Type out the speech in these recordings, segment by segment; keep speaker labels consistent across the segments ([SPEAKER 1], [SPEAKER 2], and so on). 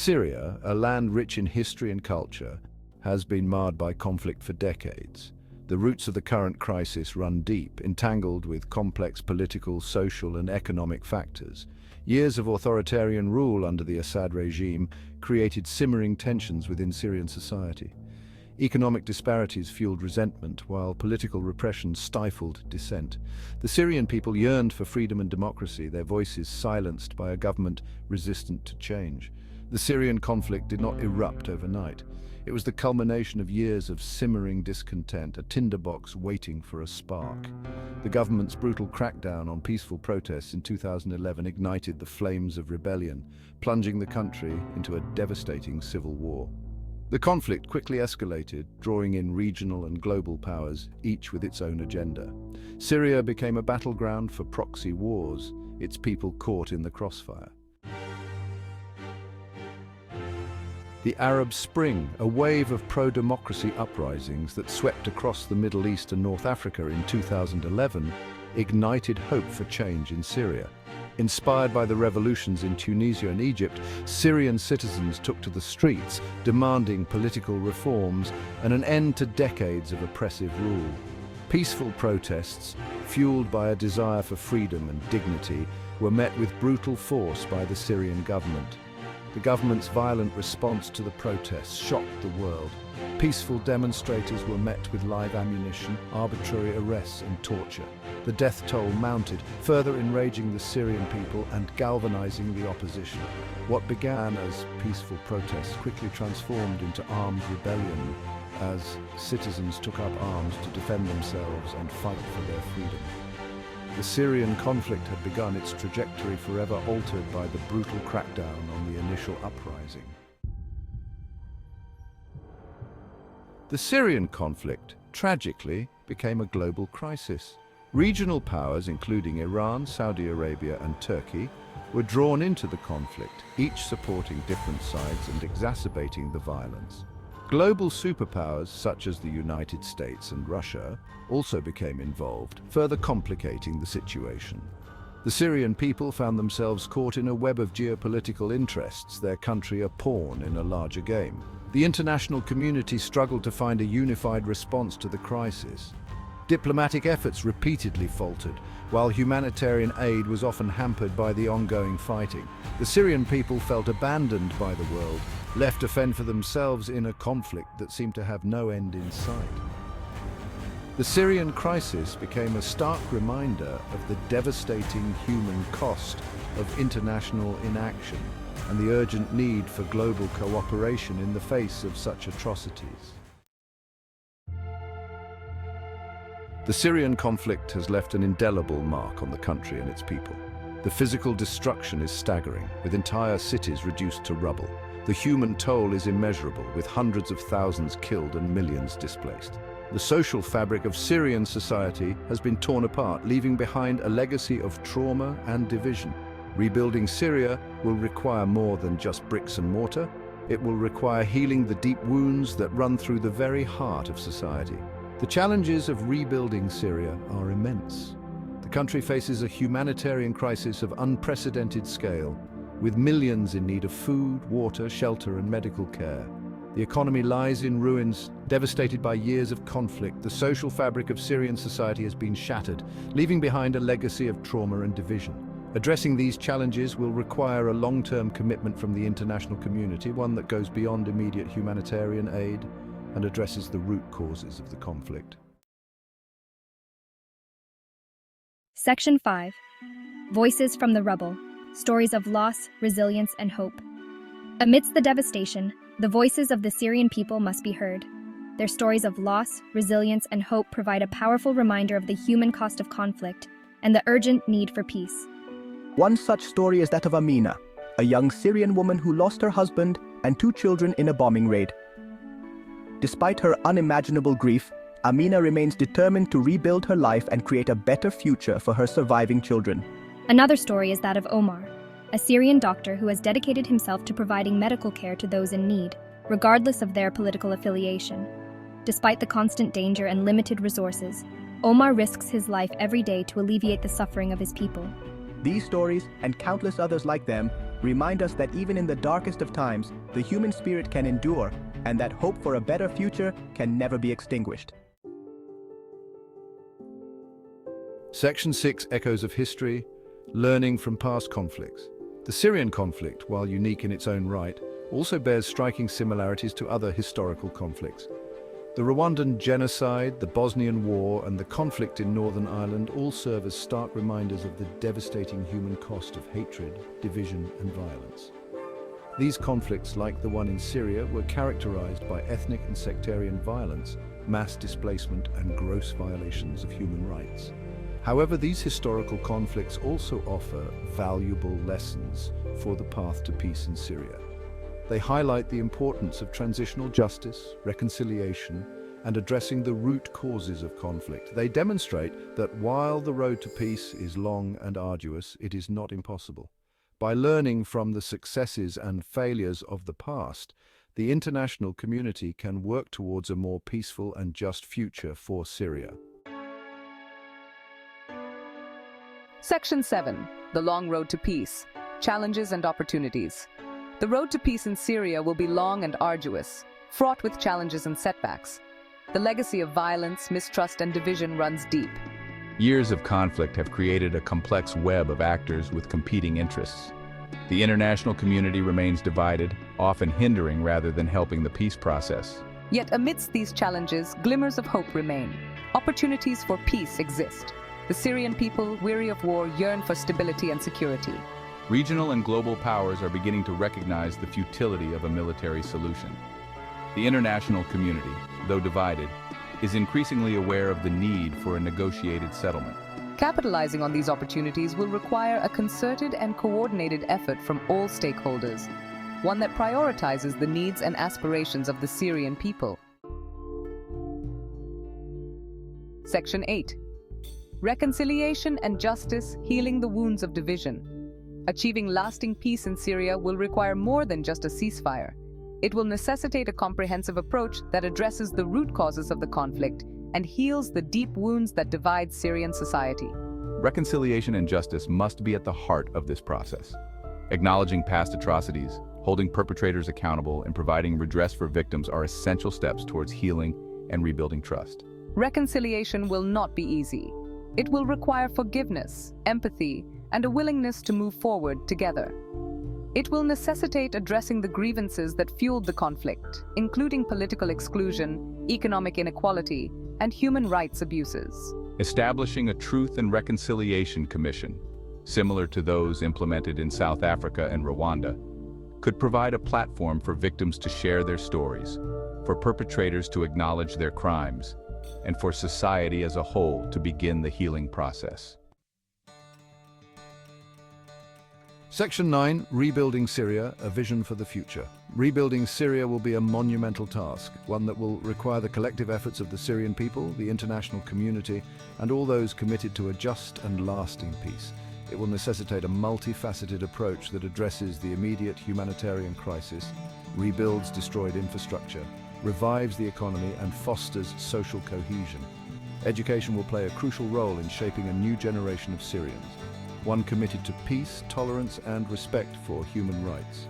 [SPEAKER 1] Syria, a land rich in history and culture, has been marred by conflict for decades. The roots of the current crisis run deep, entangled with complex political, social, and economic factors. Years of authoritarian rule under the Assad regime created simmering tensions within Syrian society. Economic disparities fueled resentment, while political repression stifled dissent. The Syrian people yearned for freedom and democracy, their voices silenced by a government resistant to change. The Syrian conflict did not erupt overnight. It was the culmination of years of simmering discontent, a tinderbox waiting for a spark. The government's brutal crackdown on peaceful protests in 2011 ignited the flames of rebellion, plunging the country into a devastating civil war. The conflict quickly escalated, drawing in regional and global powers, each with its own agenda. Syria became a battleground for proxy wars, its people caught in the crossfire. The Arab Spring, a wave of pro-democracy uprisings that swept across the Middle East and North Africa in 2011, ignited hope for change in Syria. Inspired by the revolutions in Tunisia and Egypt, Syrian citizens took to the streets, demanding political reforms and an end to decades of oppressive rule. Peaceful protests, fueled by a desire for freedom and dignity, were met with brutal force by the Syrian government. The government's violent response to the protests shocked the world. Peaceful demonstrators were met with live ammunition, arbitrary arrests and torture. The death toll mounted, further enraging the Syrian people and galvanizing the opposition. What began as peaceful protests quickly transformed into armed rebellion as citizens took up arms to defend themselves and fight for their freedom. The Syrian conflict had begun its trajectory forever altered by the brutal crackdown on the initial uprising. The Syrian conflict, tragically, became a global crisis. Regional powers, including Iran, Saudi Arabia, and Turkey, were drawn into the conflict, each supporting different sides and exacerbating the violence. Global superpowers such as the United States and Russia also became involved, further complicating the situation. The Syrian people found themselves caught in a web of geopolitical interests, their country a pawn in a larger game. The international community struggled to find a unified response to the crisis. Diplomatic efforts repeatedly faltered, while humanitarian aid was often hampered by the ongoing fighting. The Syrian people felt abandoned by the world, left to fend for themselves in a conflict that seemed to have no end in sight. The Syrian crisis became a stark reminder of the devastating human cost of international inaction and the urgent need for global cooperation in the face of such atrocities. The Syrian conflict has left an indelible mark on the country and its people. The physical destruction is staggering, with entire cities reduced to rubble. The human toll is immeasurable, with hundreds of thousands killed and millions displaced. The social fabric of Syrian society has been torn apart, leaving behind a legacy of trauma and division. Rebuilding Syria will require more than just bricks and mortar. It will require healing the deep wounds that run through the very heart of society. The challenges of rebuilding Syria are immense. The country faces a humanitarian crisis of unprecedented scale, with millions in need of food, water, shelter, and medical care. The economy lies in ruins, devastated by years of conflict. The social fabric of Syrian society has been shattered, leaving behind a legacy of trauma and division. Addressing these challenges will require a long-term commitment from the international community, one that goes beyond immediate humanitarian aid and addresses the root causes of the conflict.
[SPEAKER 2] Section 5. Voices from the Rubble. Stories of loss, resilience, and hope. Amidst the devastation, the voices of the Syrian people must be heard. Their stories of loss, resilience, and hope provide a powerful reminder of the human cost of conflict and the urgent need for peace.
[SPEAKER 3] One such story is that of Amina, a young Syrian woman who lost her husband and 2 children in a bombing raid. Despite her unimaginable grief, Amina remains determined to rebuild her life and create a better future for her surviving children.
[SPEAKER 2] Another story is that of Omar, a Syrian doctor who has dedicated himself to providing medical care to those in need, regardless of their political affiliation. Despite the constant danger and limited resources, Omar risks his life every day to alleviate the suffering of his people.
[SPEAKER 3] These stories, and countless others like them, remind us that even in the darkest of times, the human spirit can endure, and that hope for a better future can never be extinguished.
[SPEAKER 1] Section 6, Echoes of History, Learning from Past Conflicts. The Syrian conflict, while unique in its own right, also bears striking similarities to other historical conflicts. The Rwandan genocide, the Bosnian War, and the conflict in Northern Ireland all serve as stark reminders of the devastating human cost of hatred, division, and violence. These conflicts, like the one in Syria, were characterized by ethnic and sectarian violence, mass displacement, and gross violations of human rights. However, these historical conflicts also offer valuable lessons for the path to peace in Syria. They highlight the importance of transitional justice, reconciliation, and addressing the root causes of conflict. They demonstrate that while the road to peace is long and arduous, it is not impossible. By learning from the successes and failures of the past, the international community can work towards a more peaceful and just future for Syria.
[SPEAKER 4] Section 7. The Long Road to Peace. Challenges and Opportunities. The road to peace in Syria will be long and arduous, fraught with challenges and setbacks. The legacy of violence, mistrust, and division runs deep.
[SPEAKER 5] Years of conflict have created a complex web of actors with competing interests. The international community remains divided, often hindering rather than helping the peace process.
[SPEAKER 4] Yet amidst these challenges, glimmers of hope remain. Opportunities for peace exist. The Syrian people, weary of war, yearn for stability and security.
[SPEAKER 5] Regional and global powers are beginning to recognize the futility of a military solution. The international community, though divided, is increasingly aware of the need for a negotiated settlement.
[SPEAKER 4] Capitalizing on these opportunities will require a concerted and coordinated effort from all stakeholders, one that prioritizes the needs and aspirations of the Syrian people. Section 8. Reconciliation and justice, healing the wounds of division. Achieving lasting peace in Syria will require more than just a ceasefire. It will necessitate a comprehensive approach that addresses the root causes of the conflict and heals the deep wounds that divide Syrian society.
[SPEAKER 5] Reconciliation and justice must be at the heart of this process. Acknowledging past atrocities, holding perpetrators accountable, and providing redress for victims are essential steps towards healing and rebuilding trust.
[SPEAKER 4] Reconciliation will not be easy. It will require forgiveness, empathy, and a willingness to move forward together. It will necessitate addressing the grievances that fueled the conflict, including political exclusion, economic inequality, and human rights abuses.
[SPEAKER 5] Establishing a Truth and Reconciliation Commission, similar to those implemented in South Africa and Rwanda, could provide a platform for victims to share their stories, for perpetrators to acknowledge their crimes, and for society as a whole to begin the healing process.
[SPEAKER 1] Section 9, Rebuilding Syria, a Vision for the Future. Rebuilding Syria will be a monumental task, one that will require the collective efforts of the Syrian people, the international community, and all those committed to a just and lasting peace. It will necessitate a multifaceted approach that addresses the immediate humanitarian crisis, rebuilds destroyed infrastructure, revives the economy, and fosters social cohesion. Education will play a crucial role in shaping a new generation of Syrians, one committed to peace, tolerance, and respect for human rights.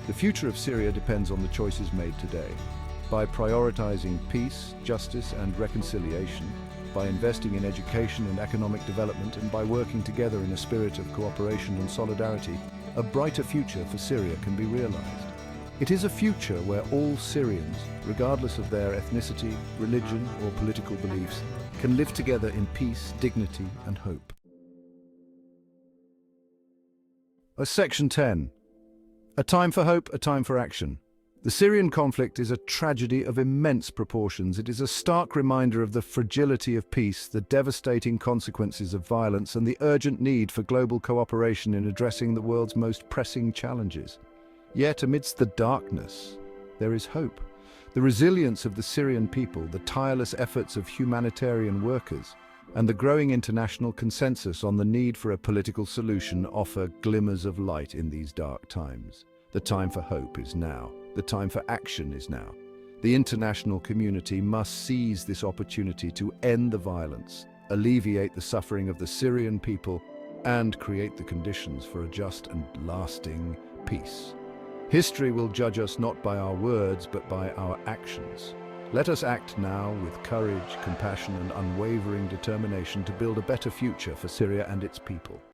[SPEAKER 1] The future of Syria depends on the choices made today. By prioritizing peace, justice, and reconciliation, by investing in education and economic development, and by working together in a spirit of cooperation and solidarity, a brighter future for Syria can be realized. It is a future where all Syrians, regardless of their ethnicity, religion, or political beliefs, can live together in peace, dignity, and hope. Section 10. A time for hope, a time for action. The Syrian conflict is a tragedy of immense proportions. It is a stark reminder of the fragility of peace, the devastating consequences of violence, and the urgent need for global cooperation in addressing the world's most pressing challenges. Yet, amidst the darkness, there is hope. The resilience of the Syrian people, the tireless efforts of humanitarian workers, and the growing international consensus on the need for a political solution offer glimmers of light in these dark times. The time for hope is now. The time for action is now. The international community must seize this opportunity to end the violence, alleviate the suffering of the Syrian people, and create the conditions for a just and lasting peace. History will judge us not by our words, but by our actions. Let us act now with courage, compassion, and unwavering determination to build a better future for Syria and its people.